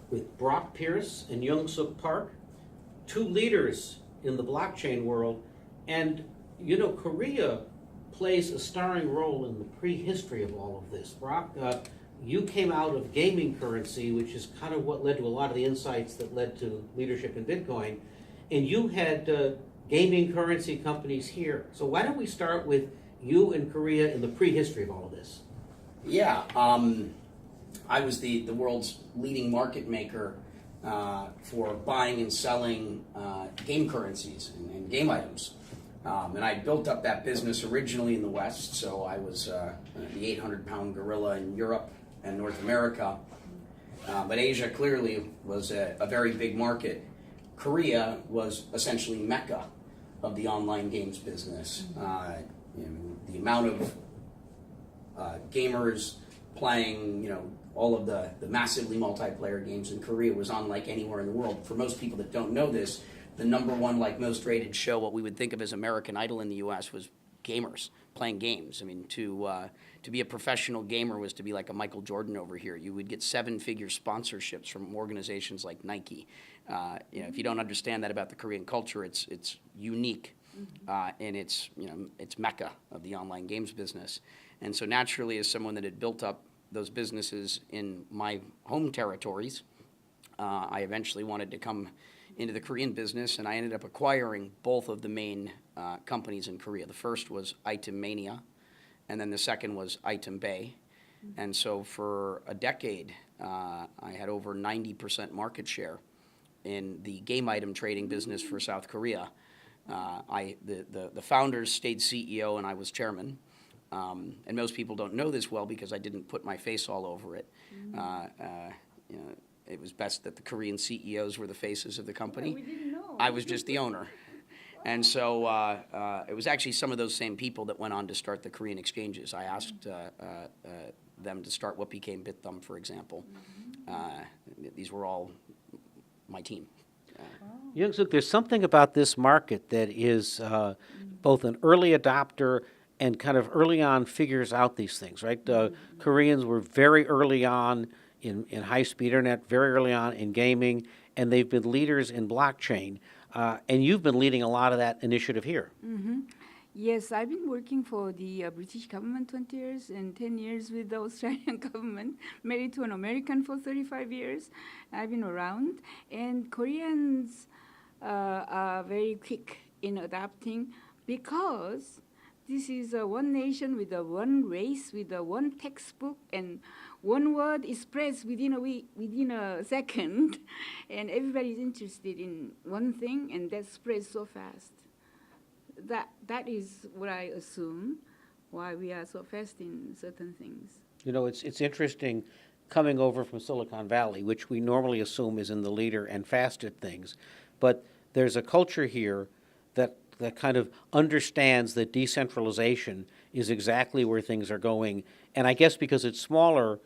with Brock Pierce and Youngsook Park, two leaders in the blockchain world. And, you know, Korea plays a starring role in the prehistory of all of this. Brock, you came out of gaming currency, which is kind of what led to a lot of the insights that led to leadership in Bitcoin. And you had gaming currency companies here. So why don't we start with you in Korea in the prehistory of all of this? Yeah, I was the world's leading market maker for buying and selling game currencies and game items. And I built up that business originally in the West, so I was the 800-pound gorilla in Europe and North America. But Asia clearly was a very big market. Korea was essentially Mecca of the online games business. The amount of gamers playing, all of the massively multiplayer games in Korea was unlike anywhere in the world. For most people that don't know this, the number one, most rated show, what we would think of as American Idol in the U.S., was gamers playing games. I mean, to be a professional gamer was to be like a Michael Jordan over here. You would get 7-figure sponsorships from organizations like Nike. If you don't understand that about the Korean culture, it's unique, and it's Mecca of the online games business. And so naturally, as someone that had built up those businesses in my home territories, I eventually wanted to come into the Korean business, and I ended up acquiring both of the main companies in Korea. The first was Item Mania, and then the second was Item Bay. And so for a decade, I had over 90% market share in the game item trading business for South Korea. The founders stayed CEO, and I was chairman. And most people don't know this well because I didn't put my face all over it. It was best that the Korean CEOs were the faces of the company. Yeah, we didn't know. I was just the owner. And so it was actually some of those same people that went on to start the Korean exchanges. I asked them to start what became BitThumb, for example. These were all my team. Youngsook, there's something about this market that is both an early adopter and kind of early on figures out these things, right? Koreans were very early on in high-speed internet, very early on in gaming, and they've been leaders in blockchain. And you've been leading a lot of that initiative here. Yes, I've been working for the British government 20 years and 10 years with the Australian government, married to an American for 35 years. I've been around, and Koreans are very quick in adapting because this is one nation with one race, with one textbook, and one word is spreads within a week, within a second, and everybody is interested in one thing, and that spreads so fast. That is what I assume why we are so fast in certain things. It's interesting coming over from Silicon Valley, which we normally assume is in the leader and fast at things, but there's a culture here that kind of understands that decentralization is exactly where things are going. And I guess because it's smaller,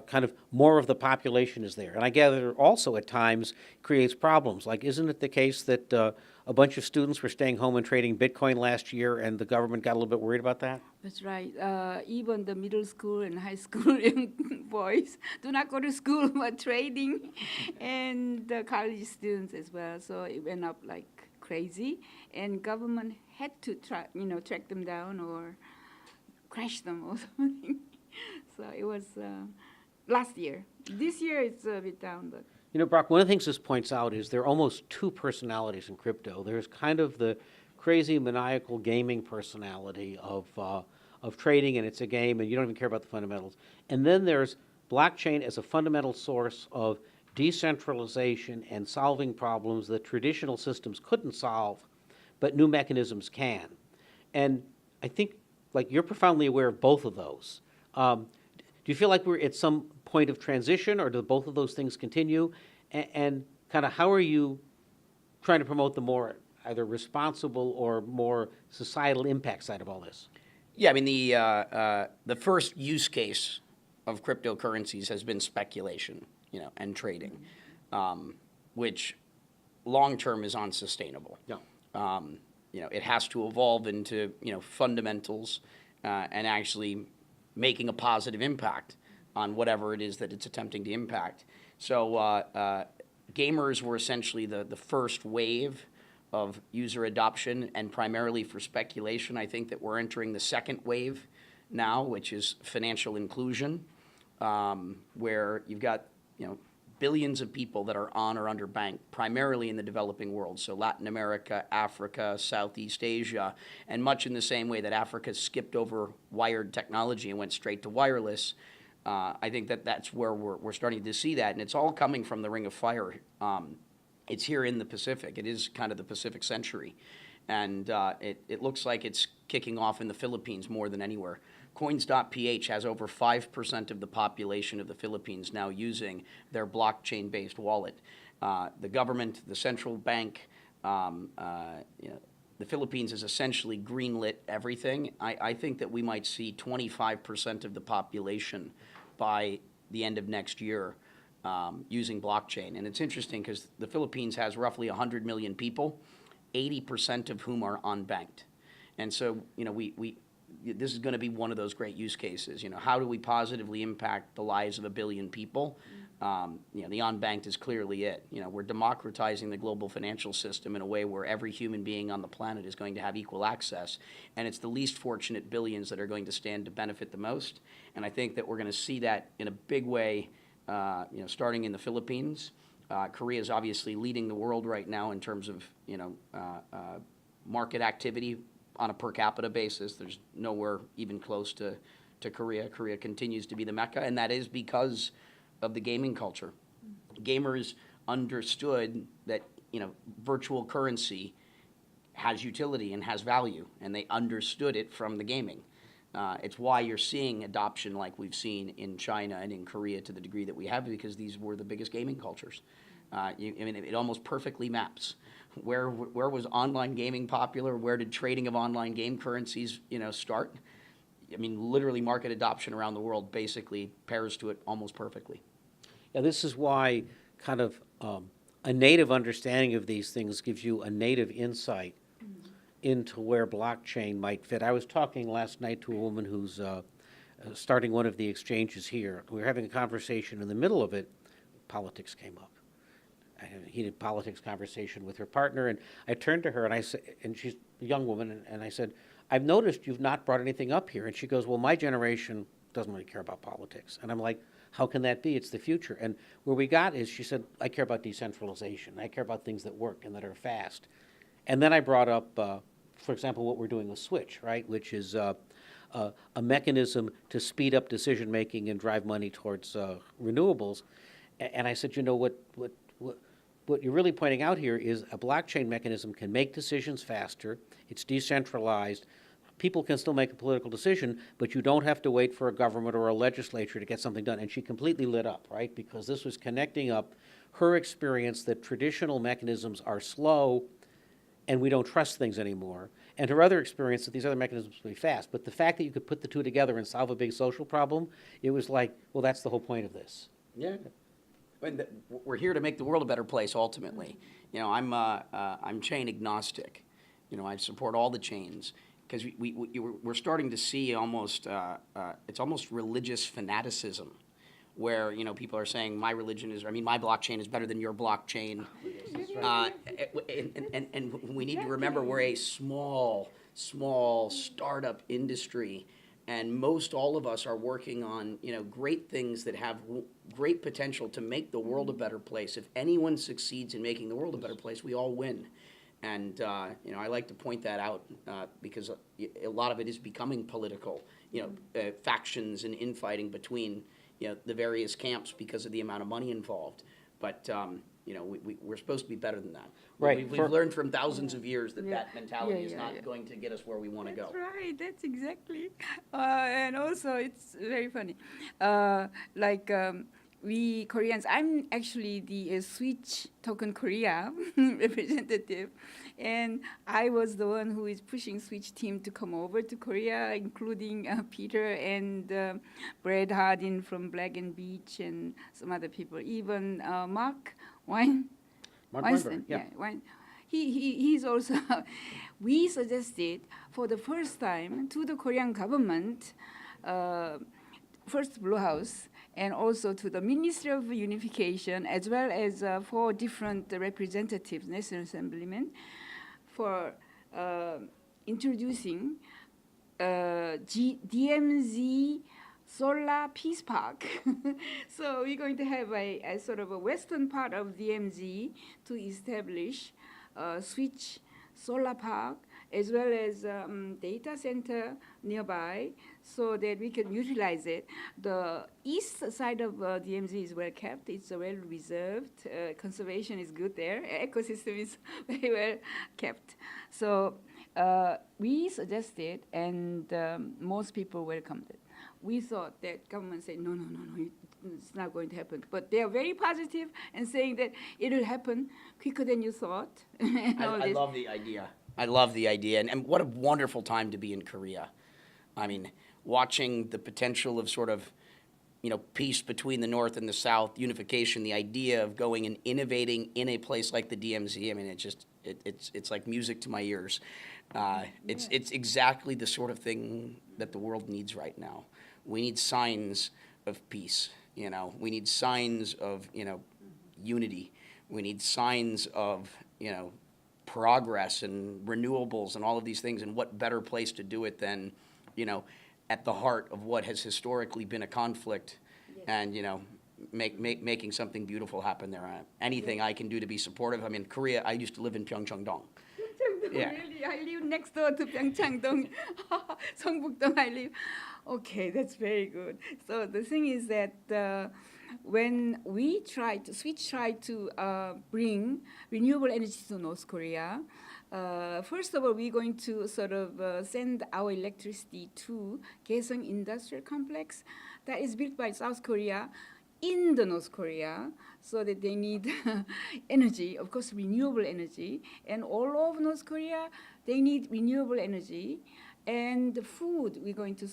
kind of more of the population is there. And I gather also at times creates problems. Like, isn't it the case that a bunch of students were staying home and trading Bitcoin last year and the government got a little bit worried about that? That's right. Even the middle school and high school young boys do not go to school but trading, and the college students as well. So it went up like crazy, and government had to track them down or crash them or something. So it was last year. This year it's a bit down, but. Brock, one of the things this points out is there are almost two personalities in crypto. There's kind of the crazy maniacal gaming personality of trading, and it's a game, and you don't even care about the fundamentals. And then there's blockchain as a fundamental source of decentralization and solving problems that traditional systems couldn't solve, but new mechanisms can. And I think, you're profoundly aware of both of those. Do you feel like we're at some point of transition, or do both of those things continue? And kind of how are you trying to promote the more either responsible or more societal impact side of all this? Yeah, I mean, the first use case of cryptocurrencies has been speculation, and trading, which long-term is unsustainable. Yeah. It has to evolve into, fundamentals and actually making a positive impact on whatever it is that it's attempting to impact. So gamers were essentially the first wave of user adoption, and primarily for speculation. I think that we're entering the second wave now, which is financial inclusion, where you've got, billions of people that are on or underbanked, primarily in the developing world. So Latin America, Africa, Southeast Asia, and much in the same way that Africa skipped over wired technology and went straight to wireless. I think that's where we're starting to see that, and it's all coming from the Ring of Fire. It's here in the Pacific. It is kind of the Pacific century, and it looks like it's kicking off in the Philippines more than anywhere. Coins.ph has over 5% of the population of the Philippines now using their blockchain-based wallet. The government, the central bank, the Philippines has essentially greenlit everything. I think that we might see 25% of the population by the end of next year using blockchain. And it's interesting because the Philippines has roughly 100 million people, 80% of whom are unbanked. And so, this is going to be one of those great use cases. How do we positively impact the lives of 1 billion people? The unbanked is clearly it. We're democratizing the global financial system in a way where every human being on the planet is going to have equal access, and it's the least fortunate billions that are going to stand to benefit the most. And I think that we're going to see that in a big way, starting in the Philippines. Korea is obviously leading the world right now in terms of market activity. On a per capita basis, there's nowhere even close to Korea. Korea continues to be the Mecca, and that is because of the gaming culture. Gamers understood that virtual currency has utility and has value, and they understood it from the gaming. It's why you're seeing adoption like we've seen in China and in Korea to the degree that we have, because these were the biggest gaming cultures. It almost perfectly maps. Where was online gaming popular? Where did trading of online game currencies, start? Literally market adoption around the world basically pairs to it almost perfectly. Yeah, this is why kind of a native understanding of these things gives you a native insight into where blockchain might fit. I was talking last night to a woman who's starting one of the exchanges here. We were having a conversation. In the middle of it, politics came up. I had a heated politics conversation with her partner, and I turned to her, and I said, and she's a young woman, and I said, I've noticed you've not brought anything up here. And she goes, well, my generation doesn't really care about politics. And I'm like, how can that be? It's the future. And where we got is, she said, I care about decentralization. I care about things that work and that are fast. And then I brought up, for example, what we're doing with Swytch, right, which is a mechanism to speed up decision-making and drive money towards renewables. And I said, what you're really pointing out here is a blockchain mechanism can make decisions faster. It's decentralized. People can still make a political decision, but you don't have to wait for a government or a legislature to get something done. And she completely lit up, right? Because this was connecting up her experience that traditional mechanisms are slow and we don't trust things anymore, and her other experience that these other mechanisms will be fast. But the fact that you could put the two together and solve a big social problem, it was like, well, that's the whole point of this. Yeah. We're here to make the world a better place. Ultimately, I'm chain agnostic. I support all the chains because we're starting to see almost it's almost religious fanaticism, where people are saying my blockchain is better than your blockchain, and we need to remember we're a small startup industry. And most all of us are working on, great things that have great potential to make the world a better place. If anyone succeeds in making the world a better place, we all win. And, I like to point that out because a lot of it is becoming political, factions and infighting between, the various camps because of the amount of money involved. But, we're supposed to be better than that. Right. We've learned from thousands of years that mentality is not going to get us where we want to go. That's right. That's exactly. And also, it's very funny. We Koreans, I'm actually the Swytch Token Korea representative, and I was the one who is pushing Swytch team to come over to Korea, including Peter and Brad Hardin from Black and Beach and some other people, even Mark Weinstein. Yeah. He's also. We suggested for the first time to the Korean government, first Blue House and also to the Ministry of Unification, as well as 4 different representatives, National Assemblymen, for introducing DMZ Solar Peace Park. So we're going to have a sort of a western part of DMZ to establish Swytch Solar Park, as well as data center nearby, so that we can utilize it. The east side of DMZ is well kept. It's well reserved. Conservation is good there. Ecosystem is very well kept. So we suggested, and most people welcomed it. We thought that government said, no, it's not going to happen. But they are very positive and saying that it will happen quicker than you thought. I love the idea. I love the idea. And what a wonderful time to be in Korea. I mean, watching the potential of sort of, peace between the North and the South, unification, the idea of going and innovating in a place like the DMZ. I mean, it's like music to my ears. It's exactly the sort of thing that the world needs right now. We need signs of peace. We need signs of, unity. We need signs of, progress and renewables and all of these things. And what better place to do it than, at the heart of what has historically been a conflict, and, making something beautiful happen there. Anything I can do to be supportive. I mean, Korea, I used to live in Pyeongchang-dong. Yeah. Really, I live next door to Pyeongchang-dong. Seongbuk-dong I live. Okay, that's very good. So the thing is that when Swytch tried to bring renewable energy to North Korea, first of all, we're going to sort of send our electricity to Kaesong Industrial Complex that is built by South Korea in the North Korea, so that they need energy, of course, renewable energy. And all over North Korea, they need renewable energy. And the food, we're going to,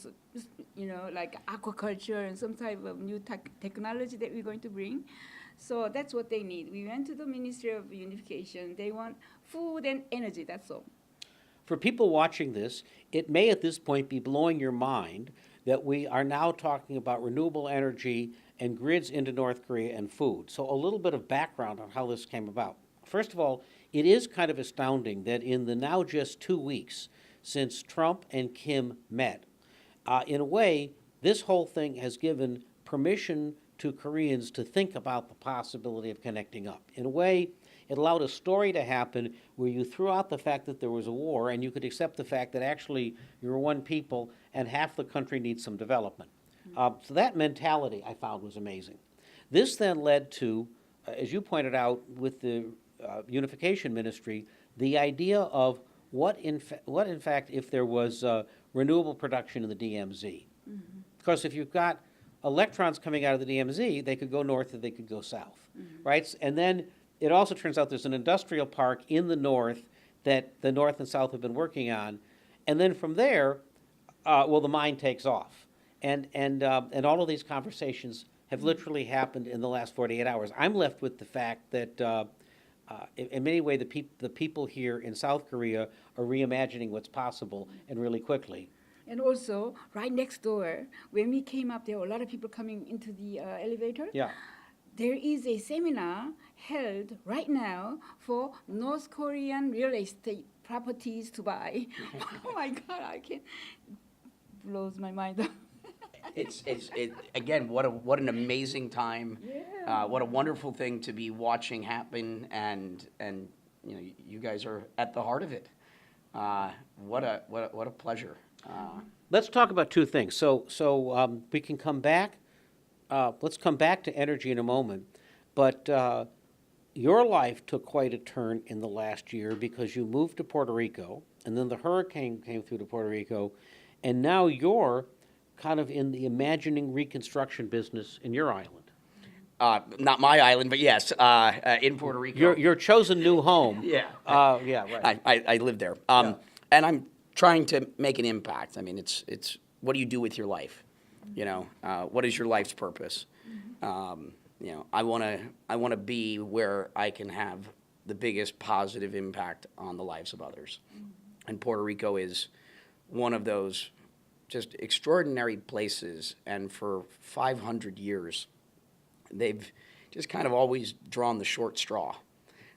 like aquaculture and some type of new technology that we're going to bring. So that's what they need. We went to the Ministry of Unification. They want food and energy, that's all. For people watching this, it may at this point be blowing your mind that we are now talking about renewable energy and grids into North Korea and food. So a little bit of background on how this came about. First of all, it is kind of astounding that in the now just 2 weeks since Trump and Kim met, in a way, this whole thing has given permission to Koreans to think about the possibility of connecting up. In a way, it allowed a story to happen where you threw out the fact that there was a war and you could accept the fact that actually you're one people and half the country needs some development. So that mentality, I found, was amazing. This then led to, as you pointed out, with the Unification Ministry, the idea of what in fact if there was renewable production in the DMZ. Because if you've got electrons coming out of the DMZ, they could go north or they could go south, right? And then it also turns out there's an industrial park in the north that the north and south have been working on. And then from there, the mine takes off. And all of these conversations have literally happened in the last 48 hours. I'm left with the fact that in many ways the people here in South Korea are reimagining what's possible and really quickly. And also, right next door, when we came up, there were a lot of people coming into the elevator. Yeah. There is a seminar held right now for North Korean real estate properties to buy. Oh my God, I can't. Blows my mind. Again, what an amazing time. Yeah. What a wonderful thing to be watching happen, and you guys are at the heart of it. What a pleasure. Let's talk about two things. So we can come back. Let's come back to energy in a moment. But your life took quite a turn in the last year because you moved to Puerto Rico, and then the hurricane came through to Puerto Rico, and now you're kind of in the imagining reconstruction business in your island. Not my island, but yes, in Puerto Rico. Your chosen new home. Yeah. Yeah, right. I live there. And I'm trying to make an impact. I mean, it's what do you do with your life? What is your life's purpose? I want to be where I can have the biggest positive impact on the lives of others. And Puerto Rico is one of those just extraordinary places, and for 500 years, they've just kind of always drawn the short straw,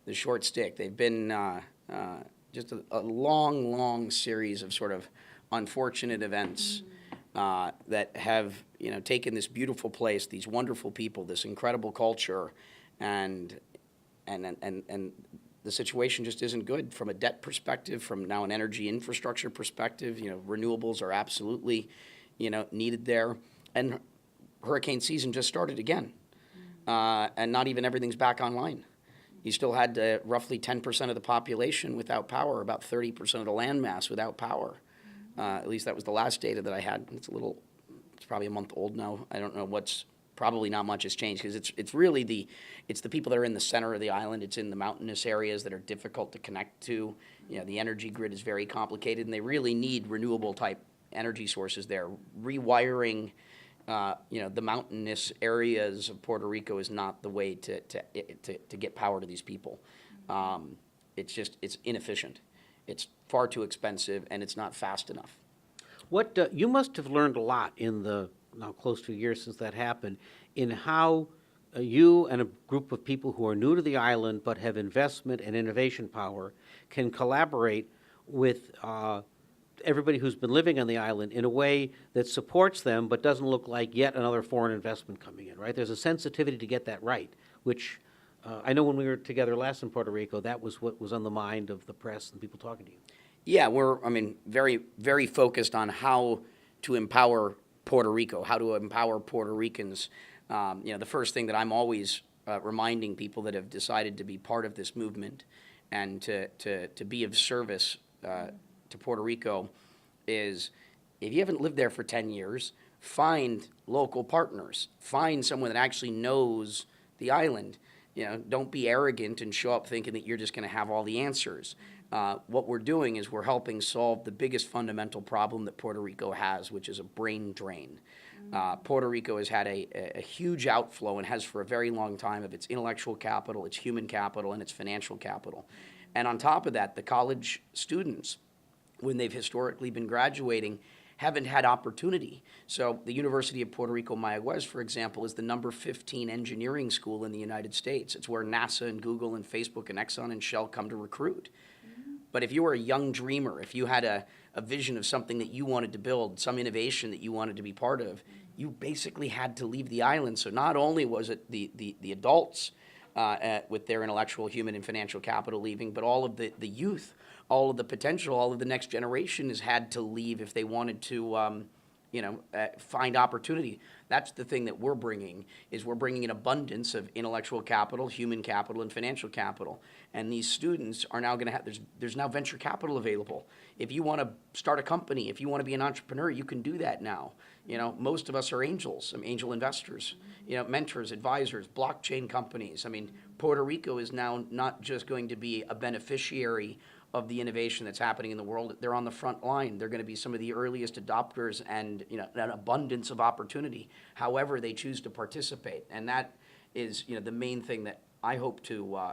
the short stick. They've been just a long, long series of sort of unfortunate events that have, taken this beautiful place, these wonderful people, this incredible culture, and the situation just isn't good from a debt perspective, from now an energy infrastructure perspective. Renewables are absolutely, needed there. And hurricane season just started again, and not even everything's back online. You still had roughly 10% of the population without power, about 30% of the land mass without power. At least that was the last data that I had. It's probably a month old now. I don't know probably not much has changed, because it's really the people that are in the center of the island. It's in the mountainous areas that are difficult to connect to. The energy grid is very complicated, and they really need renewable type energy sources there. Rewiring, the mountainous areas of Puerto Rico is not the way to get power to these people. It's inefficient. It's far too expensive, and it's not fast enough. You must have learned a lot in the now close to a year since that happened, in how you and a group of people who are new to the island but have investment and innovation power can collaborate with everybody who's been living on the island in a way that supports them but doesn't look like yet another foreign investment coming in, right? There's a sensitivity to get that right, which I know when we were together last in Puerto Rico, that was what was on the mind of the press and people talking to you. Yeah, we're, very, very focused on how to empower Puerto Rico, how to empower Puerto Ricans. The first thing that I'm always reminding people that have decided to be part of this movement and to be of service to Puerto Rico is, if you haven't lived there for 10 years, find local partners. Find someone that actually knows the island. Don't be arrogant and show up thinking that you're just going to have all the answers. What we're doing is we're helping solve the biggest fundamental problem that Puerto Rico has, which is a brain drain. Puerto Rico has had a huge outflow, and has for a very long time, of its intellectual capital, its human capital, and its financial capital. And on top of that, the college students, when they've historically been graduating, haven't had opportunity. So the University of Puerto Rico Mayagüez, for example, is the number 15 engineering school in the United States. It's where NASA and Google and Facebook and Exxon and Shell come to recruit. But if you were a young dreamer, if you had a vision of something that you wanted to build, some innovation that you wanted to be part of, you basically had to leave the island. So not only was it the adults with their intellectual, human, and financial capital leaving, but all of the youth, all of the potential, all of the next generation has had to leave if they wanted to find opportunity. That's the thing that we're bringing an abundance of intellectual capital, human capital, and financial capital. And these students are now going to have, there's now venture capital available. If you want to start a company, if you want to be an entrepreneur, you can do that now. Most of us are angels, angel investors, mentors, advisors, blockchain companies. Puerto Rico is now not just going to be a beneficiary of the innovation that's happening in the world. They're on the front line. They're going to be some of the earliest adopters, and an abundance of opportunity, however they choose to participate. And that is the main thing that I hope to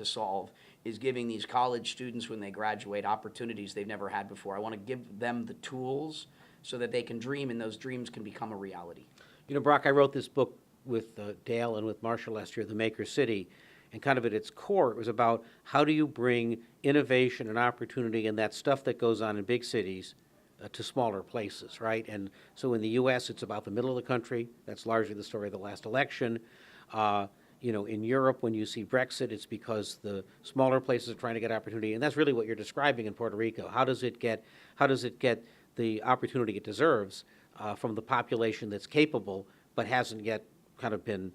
solve, is giving these college students, when they graduate, opportunities they've never had before. I want to give them the tools so that they can dream, and those dreams can become a reality. Brock, I wrote this book with Dale and with Marshall last year, The Maker City, and kind of at its core, it was about how do you bring innovation and opportunity and that stuff that goes on in big cities to smaller places, right? And so in the U.S., it's about the middle of the country. That's largely the story of the last election. In Europe, when you see Brexit, it's because the smaller places are trying to get opportunity, and that's really what you're describing in Puerto Rico. How does it get the opportunity it deserves from the population that's capable but hasn't yet kind of been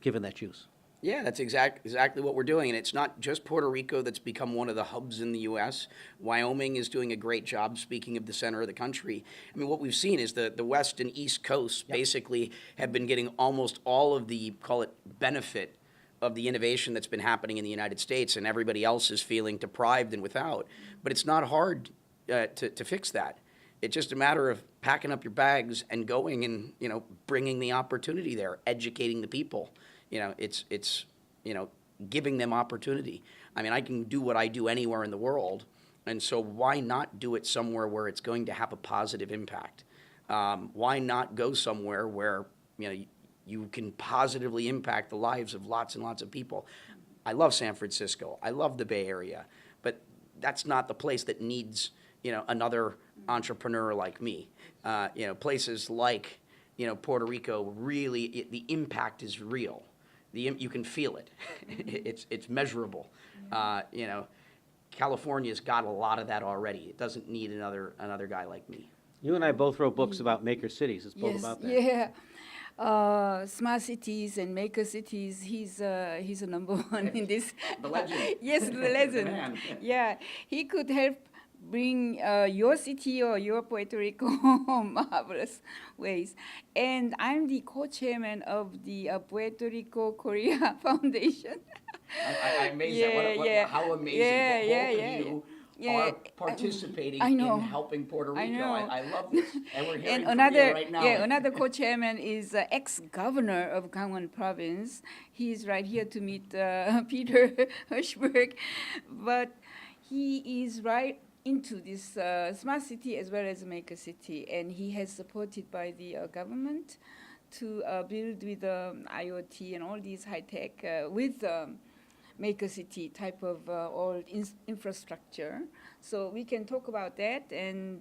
given that juice? Yeah, that's exactly what we're doing. And it's not just Puerto Rico that's become one of the hubs in the U.S. Wyoming is doing a great job, speaking of the center of the country. What we've seen is the West and East Coast basically have been getting almost all of the, call it, benefit of the innovation that's been happening in the United States, and everybody else is feeling deprived and without. But it's not hard to fix that. It's just a matter of packing up your bags and going and, bringing the opportunity there, educating the people. It's giving them opportunity. I can do what I do anywhere in the world, And so why not do it somewhere where it's going to have a positive impact? Why not go somewhere where, you can positively impact the lives of lots and lots of people? I love San Francisco. I love the Bay Area, but that's not the place that needs, another entrepreneur like me. Places like, Puerto Rico, really, the impact is real. You can feel it. It's measurable. California's got a lot of that already. It doesn't need another guy like me. You and I both wrote books about maker cities. It's both about that. Yeah. Smart cities and maker cities. He's a number one in this. The legend. Yes, the legend. The man. Yeah, he could help bring your city or your Puerto Rico marvelous ways. And I'm the co-chairman of the Puerto Rico Korea Foundation. I'm amazed how amazing both of you are participating in helping Puerto Rico. I love this. And we're here in Korea right now. Yeah, another co-chairman is ex-governor of Gangwon province. He's right here to meet Peter Hirshberg. But he is right into this smart city as well as maker city. And he has supported by the government to build with IoT and all these high-tech with maker city type of old infrastructure. So we can talk about that, and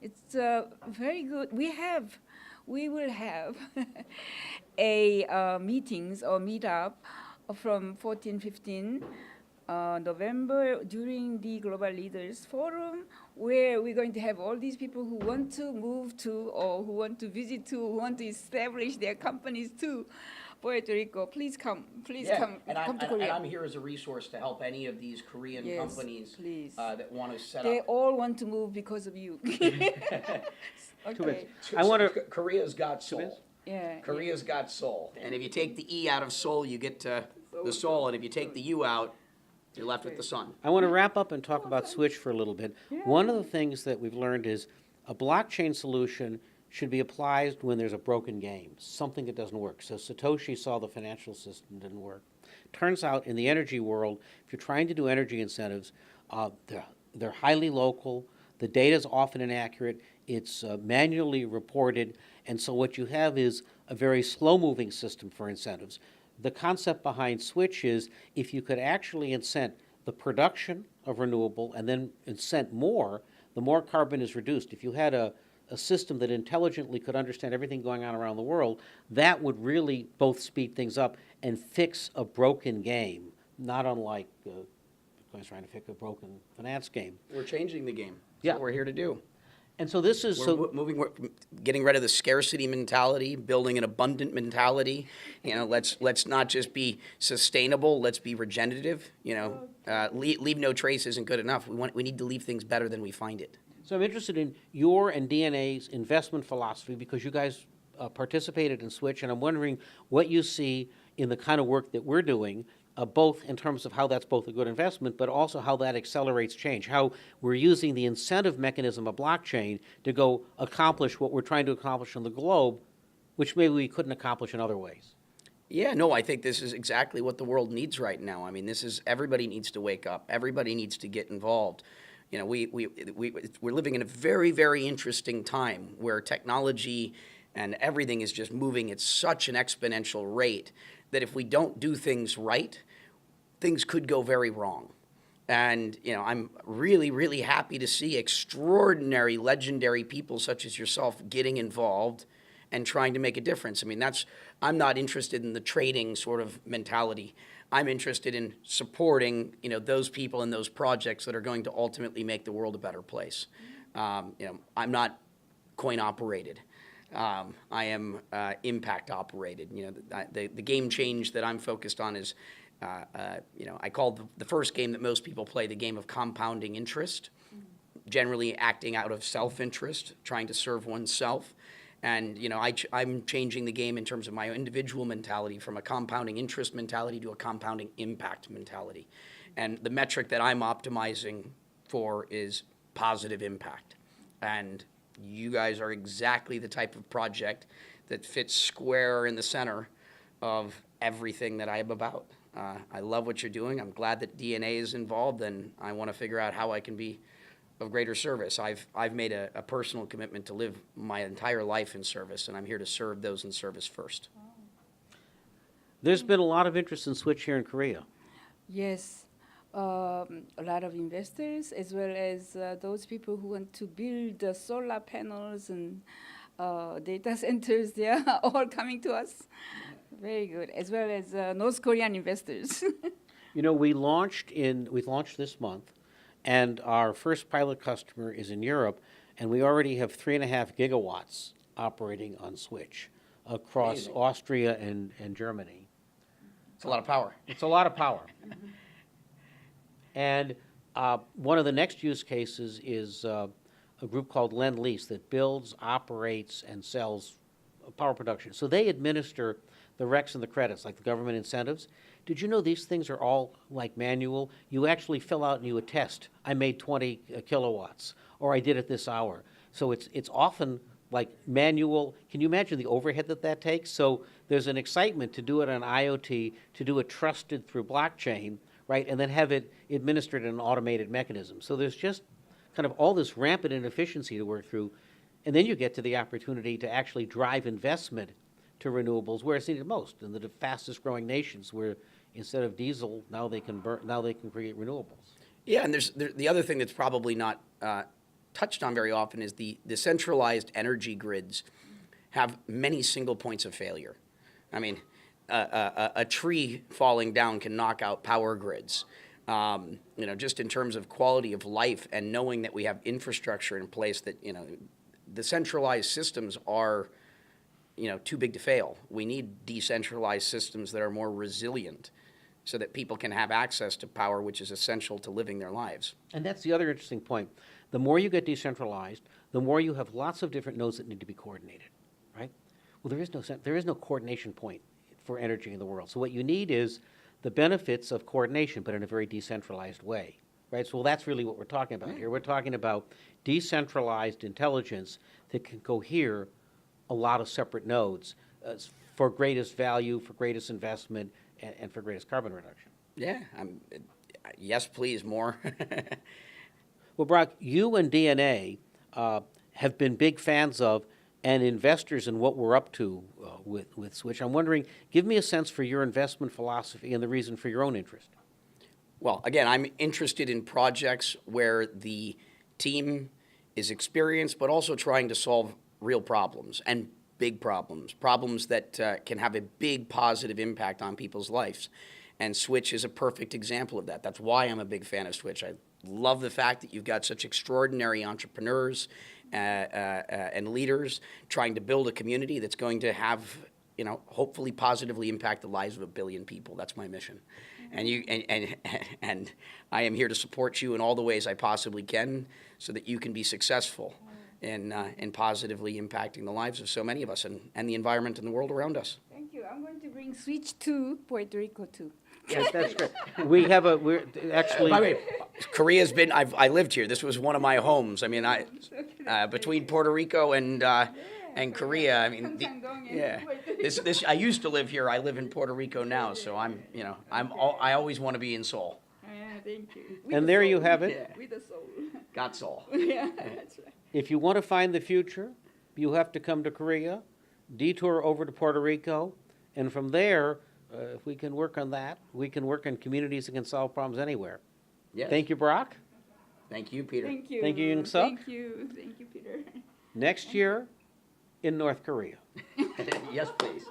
it's very good. We will have a meetings or meetup from 14, 15 November during the Global Leaders Forum, where we're going to have all these people who want to move to or who want to visit to, who want to establish their companies to Puerto Rico. Please come. Come to Korea. And I'm here as a resource to help any of these Korean companies that want to set They up. all want to move because of you. Okay. I want to. Korea's got soul. Yeah. Korea's got soul. And if you take the E out of soul, you get to the soul. And if you take the U out, you're left with the sun. I want to wrap up and talk about Swytch for a little bit. One of the things that we've learned is a blockchain solution should be applied when there's a broken game, something that doesn't work. So Satoshi saw the financial system didn't work. Turns out in the energy world, if you're trying to do energy incentives, they're highly local, the data is often inaccurate, it's manually reported, and so what you have is a very slow-moving system for incentives. The concept behind Swytch is if you could actually incent the production of renewable and then incent more, the more carbon is reduced. If you had a system that intelligently could understand everything going on around the world, that would really both speed things up and fix a broken game, not unlike Bitcoin's trying to fix a broken finance game. We're changing the game. That's Yeah. what we're here to do. And so this is We're getting rid of the scarcity mentality, building an abundant mentality. Let's not just be sustainable. Let's be regenerative. Leave no trace isn't good enough. We need to leave things better than we find it. So I'm interested in your and DNA's investment philosophy because you guys participated in Swytch, and I'm wondering what you see in the kind of work that we're doing, both in terms of how that's both a good investment, but also how that accelerates change, how we're using the incentive mechanism of blockchain to go accomplish what we're trying to accomplish on the globe, which maybe we couldn't accomplish in other ways. Yeah, no, I think this is exactly what the world needs right now. I mean, everybody needs to wake up. Everybody needs to get involved. We're living in a very, very interesting time where technology and everything is just moving at such an exponential rate that if we don't do things right, things could go very wrong. And, I'm really, really happy to see extraordinary, legendary people such as yourself getting involved and trying to make a difference. I mean, I'm not interested in the trading sort of mentality. I'm interested in supporting, those people and those projects that are going to ultimately make the world a better place. I'm not coin operated. I am impact operated. The game change that I'm focused on is, I call the first game that most people play the game of compounding interest, generally acting out of self-interest, trying to serve oneself. And, I'm changing the game in terms of my individual mentality from a compounding interest mentality to a compounding impact mentality. And the metric that I'm optimizing for is positive impact. And you guys are exactly the type of project that fits square in the center of everything that I am about. I love what you're doing. I'm glad that DNA is involved, and I want to figure out how I can be of greater service. I've made a personal commitment to live my entire life in service, and I'm here to serve those in service first. There's been a lot of interest in Swytch here in Korea. Yes, a lot of investors, as well as those people who want to build solar panels and data centers. They are all coming to us. Very good, as well as North Korean investors. You know, we launched this month, and our first pilot customer is in Europe, and we already have 3.5 gigawatts operating on Swytch across Amazing. Austria and Germany. It's a lot of power. It's a lot of power. And one of the next use cases is a group called Lend-Lease that builds, operates, and sells power production. So they administer the RECs and the credits, like the government incentives. Did you know these things are all like manual? You actually fill out and you attest, I made 20 kilowatts, or I did it this hour. So it's often like manual. Can you imagine the overhead that takes? So there's an excitement to do it on IoT, to do it trusted through blockchain, right, and then have it administered in an automated mechanism. So there's just kind of all this rampant inefficiency to work through, and then you get to the opportunity to actually drive investment to renewables where it's needed most, in the fastest growing nations, where instead of diesel, now they can create renewables. Yeah, and the other thing that's probably not touched on very often is the centralized energy grids have many single points of failure. I mean, a tree falling down can knock out power grids. Just in terms of quality of life and knowing that we have infrastructure in place that, the centralized systems are, too big to fail. We need decentralized systems that are more resilient so that people can have access to power, which is essential to living their lives. And that's the other interesting point. The more you get decentralized, the more you have lots of different nodes that need to be coordinated, right? Well, there is no coordination point for energy in the world. So what you need is the benefits of coordination, but in a very decentralized way, right? So that's really what we're talking about here. We're talking about decentralized intelligence that can cohere a lot of separate nodes for greatest value, for greatest investment, and for greatest carbon reduction. Yeah, yes, please, more. Well, Brock, you and DNA have been big fans of and investors in what we're up to with Swytch. I'm wondering, give me a sense for your investment philosophy and the reason for your own interest. Well, again, I'm interested in projects where the team is experienced, but also trying to solve real problems and big problems that can have a big positive impact on people's lives. And Swytch is a perfect example of that. That's why I'm a big fan of Swytch. I love the fact that you've got such extraordinary entrepreneurs and leaders trying to build a community that's going to have, hopefully positively impact the lives of 1 billion people. That's my mission. And and I am here to support you in all the ways I possibly can so that you can be successful in positively impacting the lives of so many of us and the environment and the world around us. Thank you. I'm going to bring Swytch to Puerto Rico too. Yes, that's great. We're actually. By the way, Korea's been. I lived here. This was one of my homes. I mean, between Puerto Rico and Korea. I mean, This. I used to live here. I live in Puerto Rico now. So I always want to be in Seoul. Thank you. And there you have it. Yeah. With the soul. Got Seoul. Yeah, that's right. If you want to find the future, you have to come to Korea, detour over to Puerto Rico, and from there, if we can work on that, we can work in communities that can solve problems anywhere. Yes. Thank you, Brock. Thank you, Peter. Thank you. Thank you, Youngsook. Thank you, Peter. Next year in North Korea. Yes, please.